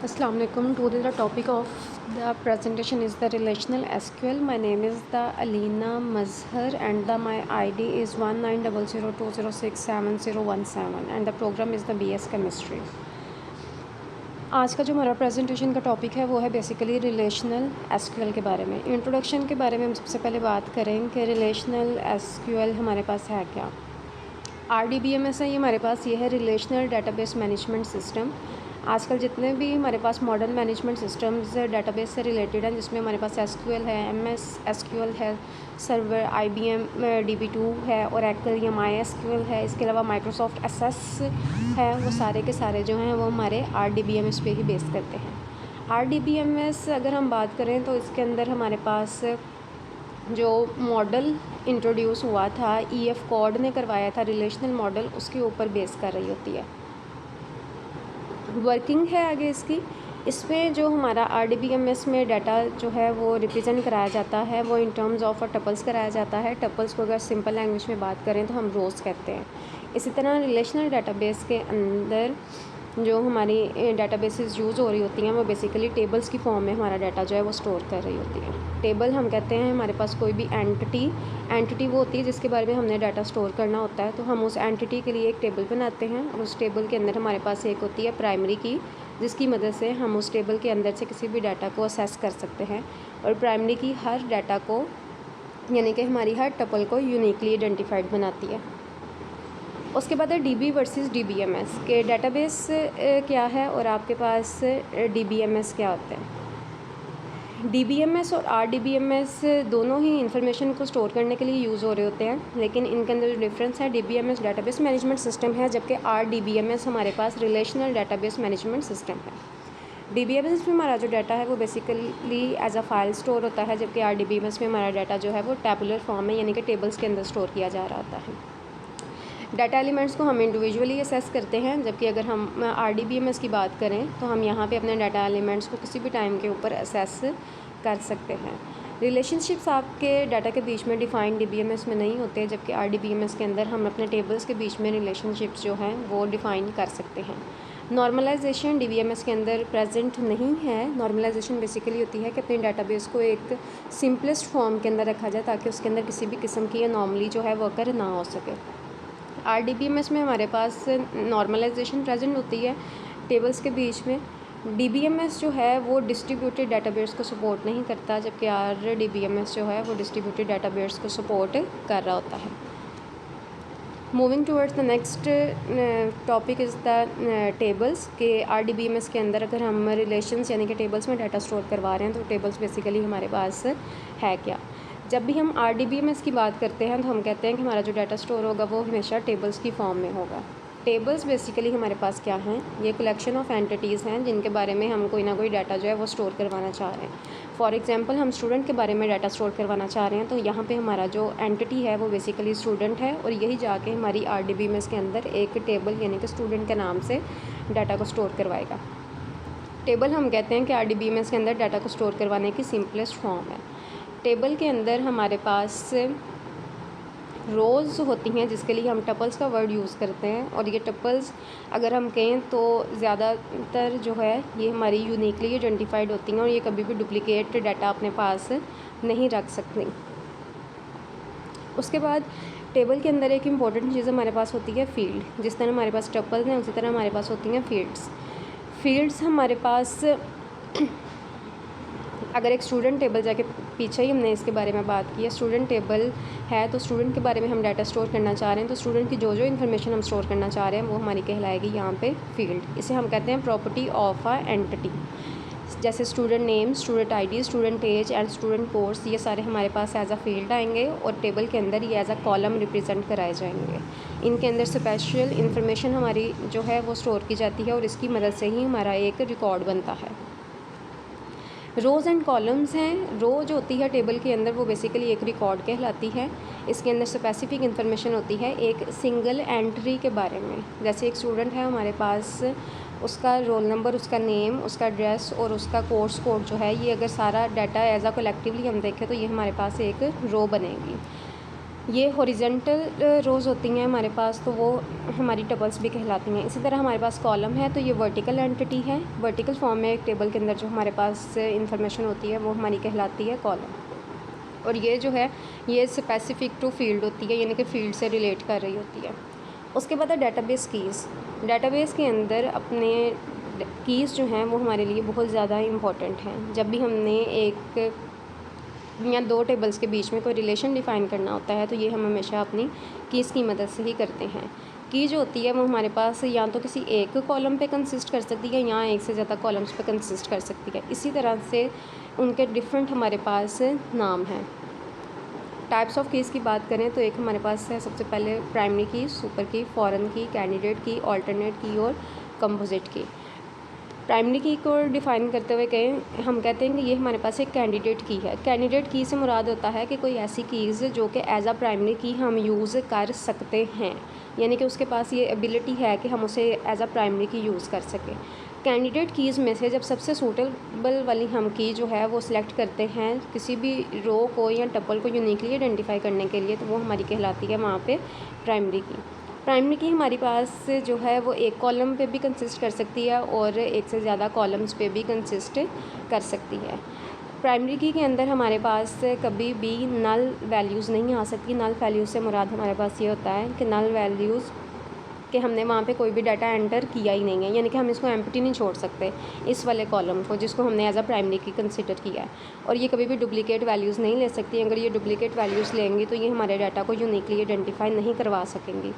Assalamu alaikum. Today the topic of the presentation is the relational SQL. My name is the Alina Mazhar and my ID is 190020067017 and the program is the BS Chemistry. आज का जो हमारा presentation का topic है वो है basically relational SQL के बारे में। इंट्रोडक्शन के बारे में हम सबसे पहले बात करें कि रिलेशनल एसक्यूएल हमारे पास है क्या। RDBMS है, ये हमारे पास ये है रिलेशनल डेटाबेस मैनेजमेंट सिस्टम। आजकल जितने भी हमारे पास मॉडर्न मैनेजमेंट सिस्टम्स डेटाबेस से रिलेटेड हैं, जिसमें हमारे पास SQL है, MS SQL है, सर्वर IBM DB2 है, ओरेकल या MySQL है, इसके अलावा माइक्रोसॉफ्ट SS है, वो सारे के सारे जो हैं वो हमारे RDBMS पे ही बेस करते हैं। RDBMS अगर हम बात करें तो इसके अंदर हमारे पास जो मॉडल इंट्रोड्यूस हुआ था, EF कॉड ने करवाया था रिलेशनल मॉडल, उसके ऊपर बेस कर रही होती है। वर्किंग है आगे इसकी, इसमें जो हमारा RDBMS में डाटा जो है वो रिप्रेजेंट कराया जाता है वो इन टर्म्स ऑफ टपल्स कराया जाता है। टपल्स को अगर सिंपल लैंग्वेज में बात करें तो हम रोज़ कहते हैं। इसी तरह रिलेशनल डाटाबेस के अंदर जो हमारी डाटाबेसेस यूज़ हो रही होती हैं वो बेसिकली टेबल्स की फॉर्म में हमारा डाटा जो है वो स्टोर कर रही होती है। टेबल हम कहते हैं हमारे पास कोई भी एंटिटी वो होती है जिसके बारे में हमने डाटा स्टोर करना होता है, तो हम उस एंटिटी के लिए एक टेबल बनाते हैं और उस टेबल के अंदर हमारे पास एक होती है प्राइमरी की, जिसकी मदद से हम उस टेबल के अंदर से किसी भी डाटा को असेस कर सकते हैं। और प्राइमरी की हर डाटा को यानी कि हमारी हर टपल को यूनिकली आइडेंटिफाइड बनाती है। उसके बाद है DB वर्सेस DBMS के डेटाबेस क्या है और आपके पास DBMS क्या होता है। DBMS और RDBMS दोनों ही इंफॉर्मेशन को स्टोर करने के लिए यूज़ हो रहे होते हैं, लेकिन इनके अंदर जो डिफरेंस है, DBMS डेटाबेस मैनेजमेंट सिस्टम है जबकि RDBMS हमारे पास रिलेशनल डेटाबेस मैनेजमेंट सिस्टम है। DBMS में हमारा जो डाटा है वो basically as a file store होता है, जबकि RDBMS में हमारा डाटा जो है वो टेबुलर फॉर्म में यानी कि टेबल्स के अंदर स्टोर किया जा रहा होता है। डाटा एलिमेंट्स को हम इंडिविजुअली असेस करते हैं, जबकि अगर हम RDBMS की बात करें तो हम यहाँ पे अपने डाटा एलिमेंट्स को किसी भी टाइम के ऊपर असेस कर सकते हैं। रिलेशनशिप्स आपके डाटा के बीच में डिफाइंड DBMS में नहीं होते, जबकि RDBMS के अंदर हम अपने टेबल्स के बीच में रिलेशनशिप्स जो हैं वो डिफ़ाइन कर सकते हैं। नॉर्मलाइजेशन DBMS के अंदर प्रेजेंट नहीं है। नॉर्मलाइजेशन बेसिकली होती है कि अपने डाटाबेस को एक सिंपलेस्ट फॉर्म के अंदर रखा जाए ताकि उसके अंदर किसी भी किस्म की अनॉमली जो है वो अकर ना हो सके। RDBMS में हमारे पास नॉर्मलाइजेशन प्रेजेंट होती है टेबल्स के बीच में। DBMS जो है वो डिस्ट्रीब्यूटेड डाटाबेस को सपोर्ट नहीं करता, जबकि RDBMS जो है वो डिस्ट्रीब्यूटेड डाटाबेस को सपोर्ट कर रहा होता है। Moving towards the next topic is the tables के RDBMS के अंदर अगर हम रिलेशंस यानी कि टेबल्स में डाटा स्टोर करवा रहे हैं तो टेबल्स बेसिकली हमारे पास है क्या। जब भी हम RDBMS की बात करते हैं तो हम कहते हैं कि हमारा जो डाटा स्टोर होगा वो हमेशा टेबल्स की फॉर्म में होगा। टेबल्स बेसिकली हमारे पास क्या हैं, ये कलेक्शन ऑफ एंटिटीज़ हैं जिनके बारे में हम कोई ना कोई डाटा जो है वो स्टोर करवाना चाह रहे हैं। फॉर एग्जांपल हम स्टूडेंट के बारे में डाटा स्टोर करवाना चाह रहे हैं, तो यहाँ पे हमारा जो एंटिटी है वो बेसिकली स्टूडेंट है और यही जाके हमारी RDBMS के अंदर एक टेबल यानी कि स्टूडेंट के नाम से डाटा को स्टोर करवाएगा। टेबल हम कहते हैं कि RDBMS के अंदर डाटा को स्टोर करवाने की सिंपलेस्ट फॉर्म है। टेबल के अंदर हमारे पास रोज़ होती हैं जिसके लिए हम टपल्स का वर्ड यूज़ करते हैं, और ये टपल्स अगर हम कहें तो ज़्यादातर जो है ये हमारी यूनिकली आइडेंटिफाइड होती हैं और ये कभी भी डुप्लिकेट डाटा अपने पास नहीं रख सकती। उसके बाद टेबल के अंदर एक इम्पॉर्टेंट चीज़ हमारे पास होती है फील्ड। जिस तरह हमारे पास टपल्स हैं उसी तरह हमारे पास होती हैं फील्ड्स हमारे पास अगर एक स्टूडेंट टेबल जाके पीछे ही हमने इसके बारे में बात की है, स्टूडेंट टेबल है तो स्टूडेंट के बारे में हम डाटा स्टोर करना चाह रहे हैं, तो स्टूडेंट की जो इन्फॉर्मेशन हम स्टोर करना चाह रहे हैं वो हमारी कहलाएगी यहाँ पे फील्ड। इसे हम कहते हैं प्रॉपर्टी ऑफ अ एंटिटी। जैसे student name, student ID, student age and student course, ये सारे हमारे पास एज अ फील्ड आएंगे और टेबल के अंदर ये एज अ कॉलम रिप्रेजेंट कराए जाएंगे। इनके अंदर स्पेशल इन्फॉर्मेशन हमारी जो है वो स्टोर की जाती है और इसकी मदद से ही हमारा एक रिकॉर्ड बनता है। रोज़ एंड कॉलम्स हैं। रो जो होती है टेबल के अंदर वो बेसिकली एक रिकॉर्ड कहलाती है। इसके अंदर स्पेसिफिक इन्फॉर्मेशन होती है एक सिंगल एंट्री के बारे में। जैसे एक स्टूडेंट है हमारे पास, उसका रोल नंबर, उसका नेम, उसका एड्रेस और उसका कोर्स कोड जो है, ये अगर सारा डाटा एज अ कलेक्टिवली हम देखें तो ये हमारे पास एक रो बनेगी। ये हॉरिजेंटल रोज़ होती हैं हमारे पास, तो वो हमारी टपल्स भी कहलाती हैं। इसी तरह हमारे पास कॉलम है, तो ये वर्टिकल एंटिटी है। वर्टिकल फॉर्म में एक टेबल के अंदर जो हमारे पास इंफॉर्मेशन होती है वो हमारी कहलाती है कॉलम। और ये जो है ये स्पेसिफिक टू फील्ड होती है, यानी कि फील्ड से रिलेट कर रही होती है। उसके बाद है डेटाबेस कीज़। डेटाबेस के अंदर अपने कीज़ जो हैं वो हमारे लिए बहुत ज़्यादा इम्पॉर्टेंट हैं। जब भी हमने एक या दो टेबल्स के बीच में कोई रिलेशन डिफ़ाइन करना होता है, तो ये हम हमेशा अपनी कीज़ की मदद से ही करते हैं। की जो होती है वो हमारे पास या तो किसी एक कॉलम पे कंसिस्ट कर सकती है या एक से ज़्यादा कॉलम्स पे कंसिस्ट कर सकती है। इसी तरह से उनके डिफरेंट हमारे पास नाम हैं। टाइप्स ऑफ कीज़ की बात करें तो एक हमारे पास है सबसे पहले प्राइमरी की, सुपर की, फॉरेन की, कैंडिडेट की, ऑल्टरनेट की और कंपोजिट की। प्राइमरी की को डिफ़ाइन करते हुए कहें, हम कहते हैं कि ये हमारे पास एक कैंडिडेट की है। कैंडिडेट की से मुराद होता है कि कोई ऐसी कीज़ जो कि एज अ प्राइमरी की हम यूज़ कर सकते हैं, यानी कि उसके पास ये एबिलिटी है कि हम उसे एज अ प्राइमरी की यूज़ कर सकें। कैंडिडेट कीज़ में से जब सबसे सूटेबल वाली हम की जो है वो सिलेक्ट करते हैं किसी भी रो को या टपल को यूनिकली आइडेंटिफाई करने के लिए, तो वो हमारी कहलाती है वहाँ पे प्राइमरी की। प्राइमरी की हमारे पास जो है वो एक कॉलम पे भी कंसिस्ट कर सकती है और एक से ज़्यादा कॉलम्स पे भी कंसिस्ट कर सकती है। प्राइमरी की के अंदर हमारे पास कभी भी नल वैल्यूज़ नहीं आ सकती। नल वैल्यूज़ से मुराद हमारे पास ये होता है कि नल वैल्यूज़ कि हमने वहाँ पे कोई भी डाटा एंटर किया ही नहीं है, यानी कि हम इसको एम्प्टी नहीं छोड़ सकते इस वाले कॉलम को जिसको हमने एज अ प्राइमरी की कंसिडर किया है। और ये कभी भी डुप्लीकेट वैल्यूज़ नहीं ले सकती। अगर ये डुप्लीकेट वैल्यूज़ लेंगी तो ये हमारे डाटा को यूनिकली आइडेंटिफाई नहीं करवा सकेंगी।